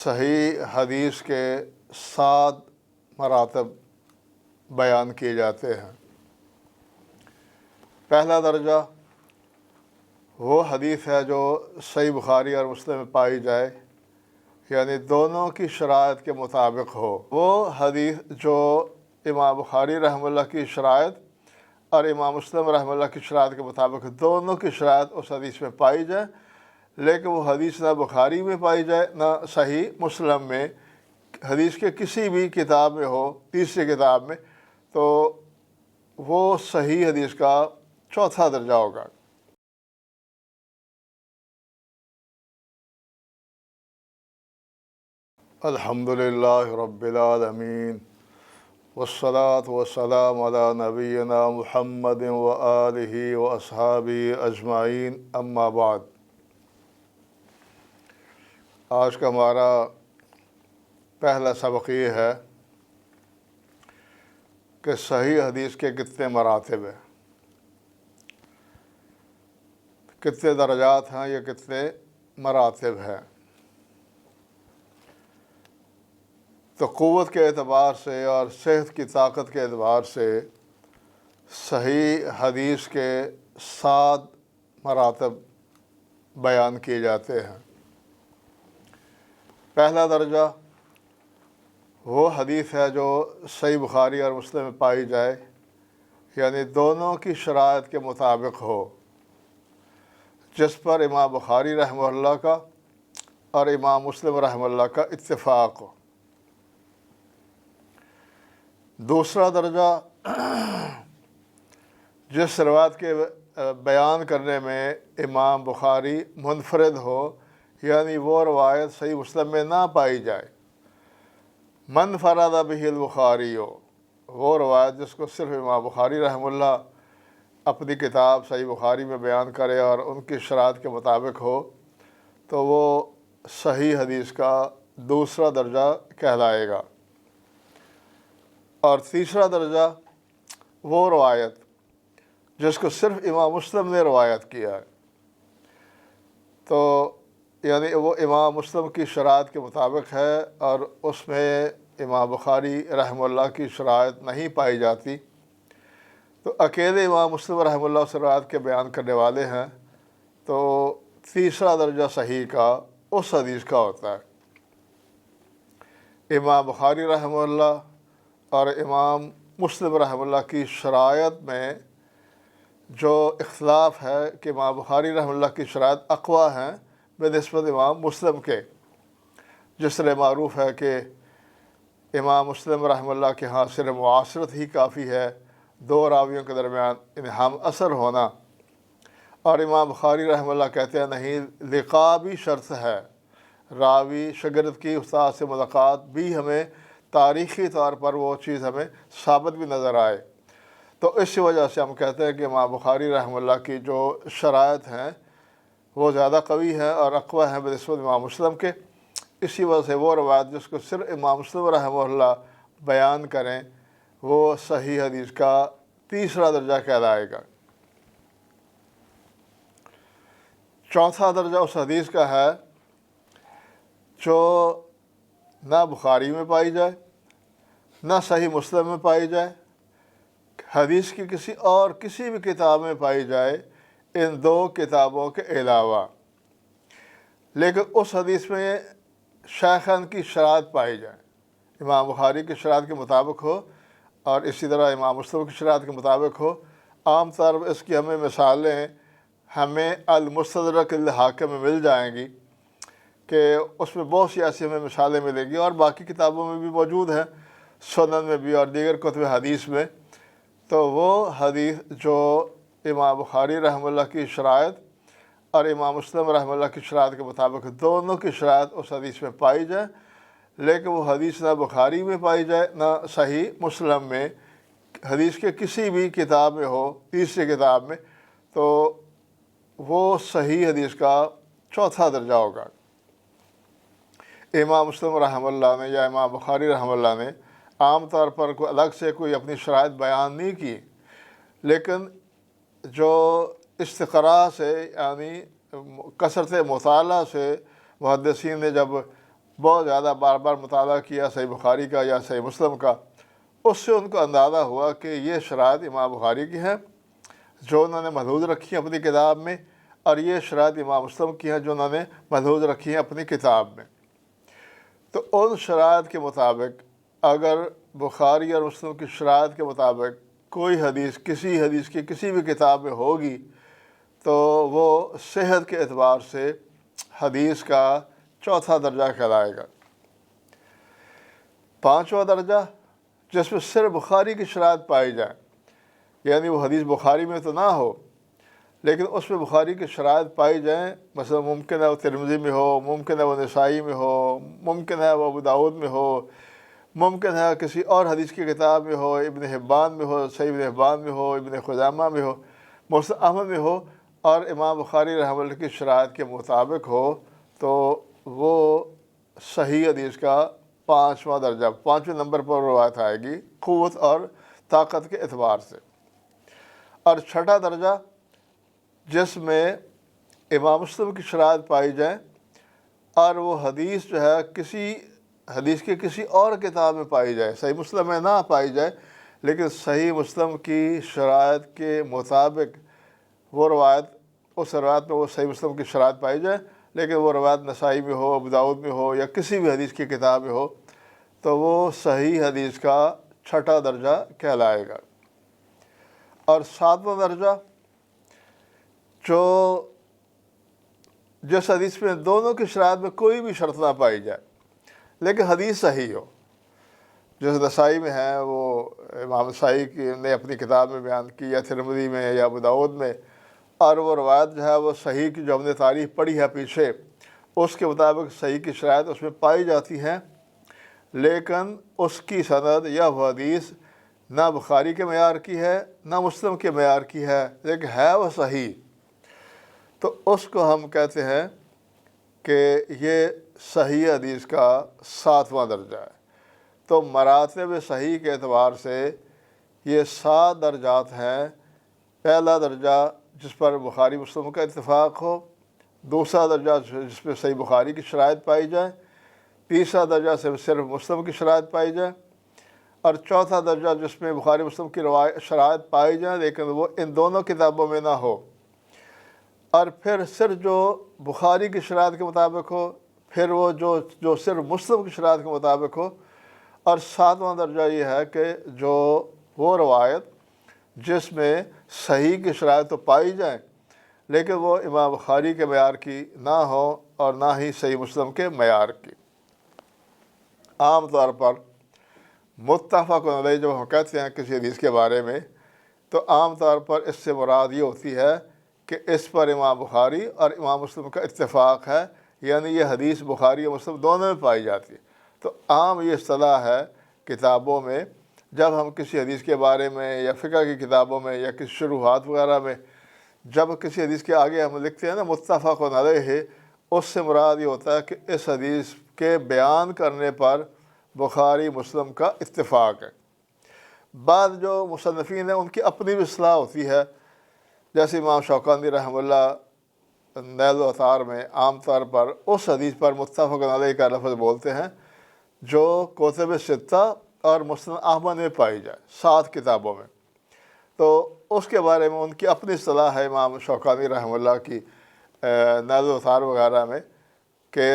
صحیح حدیث کے 7 مراتب بیان کیے جاتے ہیں۔ پہلا درجہ وہ حدیث ہے جو صحیح بخاری اور مسلم میں پائی جائے، یعنی دونوں کی شرائط کے مطابق ہو۔ وہ حدیث جو امام بخاری رحمہ اللہ کی شرائط اور امام مسلم رحمہ اللہ کی شرائط کے مطابق دونوں کی شرائط اس حدیث میں پائی جائے، لیکن وہ حدیث نہ بخاری میں پائی جائے نہ صحیح مسلم میں، حدیث کے کسی بھی کتاب میں ہو، تیسری کتاب میں، تو وہ صحیح حدیث کا چوتھا درجہ ہوگا۔ الحمدللہ رب العالمین والصلاة والسلام علی نبینا محمد وآلہ واصحابہ اجمعین، اما بعد۔ آج کا ہمارا پہلا سبق یہ ہے کہ صحیح حدیث کے کتنے مراتب ہیں، کتنے درجات ہیں، یہ کتنے مراتب ہیں۔ تو قوت کے اعتبار سے اور صحت کی طاقت کے اعتبار سے صحیح حدیث کے 7 مراتب بیان کیے جاتے ہیں۔ پہلا درجہ وہ حدیث ہے جو صحیح بخاری اور مسلم میں پائی جائے، یعنی دونوں کی شرائط کے مطابق ہو، جس پر امام بخاری رحمہ اللہ کا اور امام مسلم رحمہ اللہ کا اتفاق ہو۔ دوسرا درجہ جس روایت کے بیان کرنے میں امام بخاری منفرد ہو، یعنی وہ روایت صحیح مسلم میں نہ پائی جائے، من فرد بہ البخاری ہو، وہ روایت جس کو صرف امام بخاری رحمہ اللہ اپنی کتاب صحیح بخاری میں بیان کرے اور ان کی شرائط کے مطابق ہو، تو وہ صحیح حدیث کا دوسرا درجہ کہلائے گا۔ اور تیسرا درجہ وہ روایت جس کو صرف امام مسلم نے روایت کیا ہے، تو یعنی وہ امام مسلم کی شرائط کے مطابق ہے اور اس میں امام بخاری رحمہ اللہ کی شرائط نہیں پائی جاتی، تو اکیلے امام مسلم رحمہ اللہ سے روایت کے بیان کرنے والے ہیں، تو تیسرا درجہ صحیح کا اس حدیث کا ہوتا ہے۔ امام بخاری رحمہ اللہ اور امام مسلم رحمہ اللہ کی شرائط میں جو اختلاف ہے کہ امام بخاری رحمہ اللہ کی شرائط اقویٰ ہیں بنسبت امام مسلم کے، جس طرح معروف ہے کہ امام مسلم رحمہ اللہ کے ہاں صرف معاصرت ہی کافی ہے، 2 راویوں کے درمیان انہام اثر ہونا، اور امام بخاری رحمہ اللہ کہتے ہیں نہیں، لقاء بھی شرط ہے، راوی شاگرد کی استاد سے ملاقات بھی ہمیں تاریخی طور پر وہ چیز ہمیں ثابت بھی نظر آئے، تو اس وجہ سے ہم کہتے ہیں کہ امام بخاری رحمہ اللہ کی جو شرائط ہیں وہ زیادہ قوی ہیں اور اقویٰ ہیں بنسبت امام مسلم کے۔ اسی وجہ سے وہ روایت جس کو صرف امام مسلم رحمہ اللہ بیان کریں، وہ صحیح حدیث کا تیسرا درجہ کہلائے گا۔ چوتھا درجہ اس حدیث کا ہے جو نہ بخاری میں پائی جائے نہ صحیح مسلم میں پائی جائے، حدیث کی کسی بھی کتاب میں پائی جائے ان 2 کتابوں کے علاوہ، لیکن اس حدیث میں شیخین کی شرائط پائی جائے، امام بخاری کی شرائط کے مطابق ہو اور اسی طرح امام مسلم کی شرائط کے مطابق ہو۔ عام طور پر اس کی ہمیں مثالیں ہمیں المستدرک الحاکم میں مل جائیں گی کہ اس میں بہت سی ایسی ہمیں مثالیں ملیں گی، اور باقی کتابوں میں بھی موجود ہیں، سنن میں بھی اور دیگر کتب حدیث میں۔ تو وہ حدیث جو امام بخاری رحمہ اللہ کی شرائط اور امام مسلم رحمہ اللہ کی شرائط کے مطابق دونوں کی شرائط اس حدیث میں پائی جائے، لیکن وہ حدیث نہ بخاری میں پائی جائے نہ صحیح مسلم میں، حدیث کے کسی بھی کتاب میں ہو، تیسری کتاب میں، تو وہ صحیح حدیث کا چوتھا درجہ ہوگا۔ امام مسلم رحمہ اللہ نے یا امام بخاری رحمہ اللہ نے عام طور پر کوئی الگ سے کوئی اپنی شرائط بیان نہیں کی، لیکن جو استقراء سے یعنی کثرت مطالعہ سے محدثین نے جب بہت زیادہ بار بار مطالعہ کیا صحیح بخاری کا یا صحیح مسلم کا، اس سے ان کو اندازہ ہوا کہ یہ شرائط امام بخاری کی ہیں جو انہوں نے محفوظ رکھی ہیں اپنی کتاب میں، اور یہ شرائط امام مسلم کی ہیں جو انہوں نے محفوظ رکھی ہیں اپنی کتاب میں۔ تو ان شرائط کے مطابق اگر بخاری اور مسلم کی شرائط کے مطابق کوئی حدیث کسی حدیث کی کسی بھی کتاب میں ہوگی تو وہ صحت کے اعتبار سے حدیث کا چوتھا درجہ کہلائے گا۔ پانچواں درجہ جس میں صرف بخاری کی شرائط پائی جائے، یعنی وہ حدیث بخاری میں تو نہ ہو لیکن اس میں بخاری کی شرائط پائی جائیں، مثلا ممکن ہے وہ ترمذی میں ہو، ممکن ہے وہ نسائی میں ہو، ممکن ہے وہ ابو داؤد میں ہو، ممکن ہے کسی اور حدیث کی کتاب میں ہو، ابن حبان میں ہو، صحیح ابن حبان میں ہو، ابن خزیمہ میں ہو، مسند احمد میں ہو، اور امام بخاری رحمہ اللہ کی شرائط کے مطابق ہو، تو وہ صحیح حدیث کا پانچواں درجہ، پانچویں نمبر پر روایت آئے گی قوت اور طاقت کے اعتبار سے۔ اور چھٹا درجہ جس میں امام مسلم کی شرائط پائی جائیں اور وہ حدیث جو ہے کسی حدیث کی کسی اور کتاب میں پائی جائے، صحیح مسلم میں نہ پائی جائے لیکن صحیح مسلم کی شرائط کے مطابق وہ روایت، اس روایت میں وہ صحیح مسلم کی شرائط پائی جائے لیکن وہ روایت نسائی میں ہو، ابو داؤد میں ہو یا کسی بھی حدیث کی کتاب میں ہو، تو وہ صحیح حدیث کا چھٹا درجہ کہلائے گا۔ اور ساتواں درجہ جو جس حدیث میں دونوں کی شرائط میں کوئی بھی شرط نہ پائی جائے لیکن حدیث صحیح ہو، جس نسائی میں ہے وہ امام نسائی نے اپنی کتاب میں بیان کی، یا ترمذی میں یا ابو داؤد میں، اور وہ روایت جو ہے وہ صحیح کی جو ہم نے تعریف پڑھی ہے پیچھے اس کے مطابق صحیح کی شرائط اس میں پائی جاتی ہیں، لیکن اس کی سند یا وہ حدیث نہ بخاری کے معیار کی ہے نہ مسلم کے معیار کی ہے لیکن ہے وہ صحیح، تو اس کو ہم کہتے ہیں کہ یہ صحیح حدیث کا ساتواں درجہ ہے۔ تو مراتب صحیح کے اعتبار سے یہ 7 درجات ہیں۔ پہلا درجہ جس پر بخاری مسلم کا اتفاق ہو، دوسرا درجہ جس پہ صحیح بخاری کی شرائط پائی جائے، تیسرا درجہ صرف مسلم کی شرائط پائی جائے، اور چوتھا درجہ جس میں بخاری مسلم کی شرائط پائی جائیں لیکن وہ ان دونوں کتابوں میں نہ ہو، اور پھر صرف جو بخاری کی شرائط کے مطابق ہو، پھر وہ جو صرف مسلم کی شرائط کے مطابق ہو، اور ساتواں درجہ یہ ہے کہ جو وہ روایت جس میں صحیح کی شرائط تو پائی جائیں لیکن وہ امام بخاری کے معیار کی نہ ہو اور نہ ہی صحیح مسلم کے معیار کی۔ عام طور پر متفق علیہ جب ہم کہتے ہیں کسی حدیث کے بارے میں تو عام طور پر اس سے مراد یہ ہوتی ہے کہ اس پر امام بخاری اور امام مسلم کا اتفاق ہے، یعنی یہ حدیث بخاری اور مسلم دونوں میں پائی جاتی ہے۔ تو عام یہ اصطلاح ہے کتابوں میں، جب ہم کسی حدیث کے بارے میں یا فقہ کی کتابوں میں یا کسی شروحات وغیرہ میں جب کسی حدیث کے آگے ہم لکھتے ہیں نا متفق علیہ، اس سے مراد یہ ہوتا ہے کہ اس حدیث کے بیان کرنے پر بخاری مسلم کا اتفاق ہے۔ بعض جو مصنفین ہیں ان کی اپنی بھی اصطلاح ہوتی ہے، جیسے امام شوکانی رحمہ اللہ نیل الاوطار میں عام طور پر اس حدیث پر متفق علیہ کا لفظ بولتے ہیں جو کتب ستہ اور مسند احمد میں پائی جائے، 7 کتابوں میں، تو اس کے بارے میں ان کی اپنی اصطلاح ہے امام شوکانی رحمہ اللہ کی نیل الاوطار وغیرہ میں کہ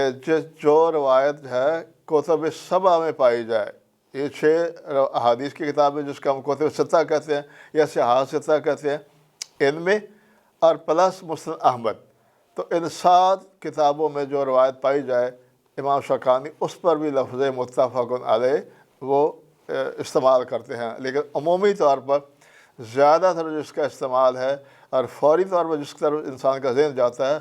جو روایت ہے کتب 7 میں پائی جائے، یہ 6 احادیث کی کتابیں جس کا ہم کتب 7 کہتے ہیں یا صحاح 7 کہتے ہیں، ان میں اور پلس مسند احمد، تو ان 7 کتابوں میں جو روایت پائی جائے امام شوکانی اس پر بھی لفظ متفق علیہ وہ استعمال کرتے ہیں، لیکن عمومی طور پر زیادہ تر جس کا استعمال ہے اور فوری طور پر جس کی طرف انسان کا ذہن جاتا ہے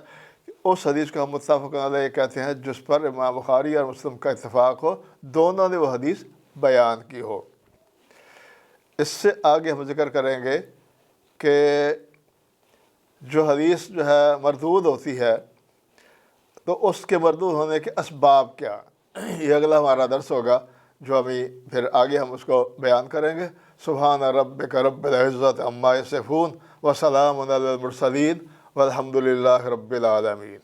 اس حدیث کو ہم متفق علیہ کہتے ہیں جس پر امام بخاری اور مسلم کا اتفاق ہو، دونوں نے وہ حدیث بیان کی ہو۔ اس سے آگے ہم ذکر کریں گے کہ جو حدیث جو ہے مردود ہوتی ہے تو اس کے مردود ہونے کے اسباب کیا، یہ اگلا ہمارا درس ہوگا جو ابھی پھر آگے ہم اس کو بیان کریں گے۔ سبحان ربک رب العزت عما یصفون وسلام علی المرسلین والحمد للہ رب العالمین۔